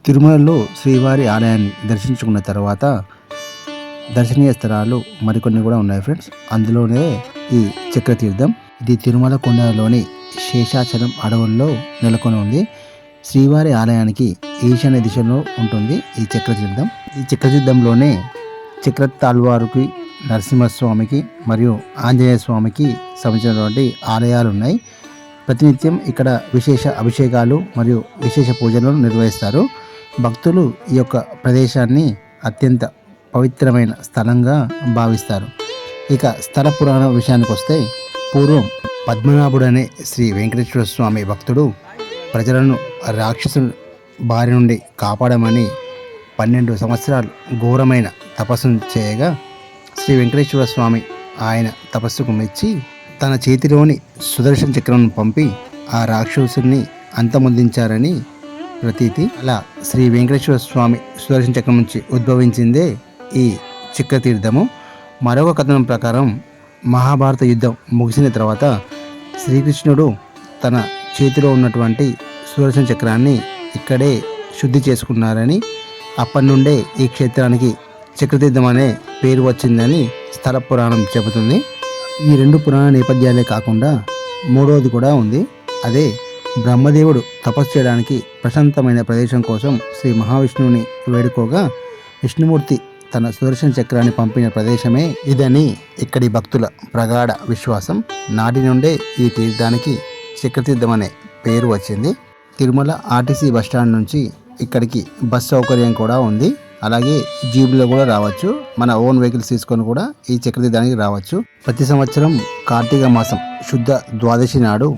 తిరుమలలో శ్రీవారి ఆలయాన్ని దర్శించుకున్న తర్వాత దర్శనీయ స్థలాలు మరికొన్ని కూడా ఉన్నాయి ఫ్రెండ్స్. అందులోనే ఈ చక్రతీర్థం. ఇది తిరుమల కొండలోని శేషాచలం అడవుల్లో నెలకొని ఉంది. శ్రీవారి ఆలయానికి ఈశాన్య దిశలో ఉంటుంది ఈ చక్రతీర్థం. ఈ చక్రతీర్థంలోనే చక్రతాళ్వారుకి, నరసింహస్వామికి మరియు ఆంజనేయ స్వామికి సంబంధించినటువంటి ఆలయాలు ఉన్నాయి. ప్రతినిత్యం ఇక్కడ విశేష అభిషేకాలు మరియు విశేష పూజలను నిర్వహిస్తారు. భక్తులు ఈ యొక్క ప్రదేశాన్ని అత్యంత పవిత్రమైన స్థలంగా భావిస్తారు. ఇక స్థల పురాణం విషయానికి వస్తే, పూర్వం పద్మనాభుడనే శ్రీ వెంకటేశ్వర స్వామి భక్తుడు ప్రజలను రాక్షసుల బారి నుండి కాపాడమని 12 సంవత్సరాలు ఘోరమైన తపస్సును చేయగా శ్రీ వెంకటేశ్వర స్వామి ఆయన తపస్సుకు మెచ్చి తన చేతిలోని సుదర్శన చక్రం పంపి ఆ రాక్షసుని అంతమొందించారని ప్రతీతి. అలా శ్రీ వెంకటేశ్వర స్వామి సుదర్శన చక్రం నుంచి ఉద్భవించిందే ఈ చక్రతీర్థము. మరొక కథనం ప్రకారం మహాభారత యుద్ధం ముగిసిన తర్వాత శ్రీకృష్ణుడు తన చేతిలో ఉన్నటువంటి సుదర్శన చక్రాన్ని ఇక్కడే శుద్ధి చేసుకున్నారని, అప్పటి నుండే ఈ క్షేత్రానికి చక్రతీర్థం అనే పేరు వచ్చిందని స్థల పురాణం చెబుతుంది. ఈ 2 పురాణ నేపథ్యాలే కాకుండా మూడవది కూడా ఉంది. అదే బ్రహ్మదేవుడు తపస్సు చేయడానికి ప్రశాంతమైన ప్రదేశం కోసం శ్రీ మహావిష్ణువుని వేడుకోగా విష్ణుమూర్తి తన సుదర్శన చక్రాన్ని పంపిన ప్రదేశమే ఇదని ఇక్కడి భక్తుల ప్రగాఢ విశ్వాసం. నాటి నుండే ఈ తీర్థానికి చక్రతీర్థం అనే పేరు వచ్చింది. తిరుమల ఆర్టీసీ బస్టాండ్ నుంచి ఇక్కడికి బస్ సౌకర్యం కూడా ఉంది. అలాగే జీబులో కూడా రావచ్చు. మన ఓన్ వెహికల్స్ తీసుకొని కూడా ఈ చక్రతీర్థానికి రావచ్చు. ప్రతి సంవత్సరం కార్తీక మాసం శుద్ధ ద్వాదశి నాడు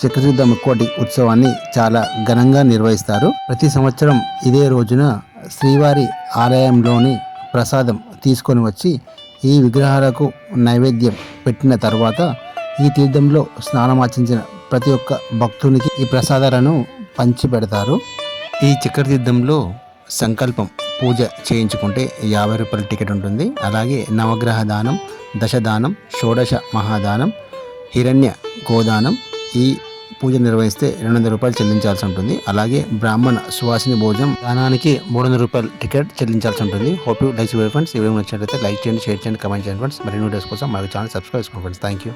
చక్రతీర్థ ముక్కోటి ఉత్సవాన్ని చాలా ఘనంగా నిర్వహిస్తారు. ప్రతి సంవత్సరం ఇదే రోజున శ్రీవారి ఆలయంలోని ప్రసాదం తీసుకొని వచ్చి ఈ విగ్రహాలకు నైవేద్యం పెట్టిన తర్వాత ఈ తీర్థంలో స్నానమాచించిన ప్రతి ఒక్క భక్తునికి ఈ ప్రసాదాలను పంచి పెడతారు. ఈ చక్రతీర్థంలో సంకల్పం పూజ చేయించుకుంటే 50 రూపాయల టికెట్ ఉంటుంది. అలాగే నవగ్రహ దానం, దశదానం, షోడశ మహాదానం, హిరణ్య గోదానం ఈ పూజ నిర్వహిస్తే 200 రూపాయలు చెల్లించాల్సి ఉంటుంది. అలాగే బ్రాహ్మణ సువాసిని భోజనం దానానికి 300 రూపాయల టికెట్ చెల్లించాల్సి ఉంటుంది. Hope you like friends. ఈ వీడియో నచ్చినట్లయితే లైక్ చేయండి, షేర్ చేయండి, కమెంట్ చేయండి ఫ్రెండ్స్. మరిన్ని వీడియోస్ కోసం మా ఛానల్ సబ్స్క్రైబ్ చేసుకోండి ఫ్రెండ్స్. Thank you.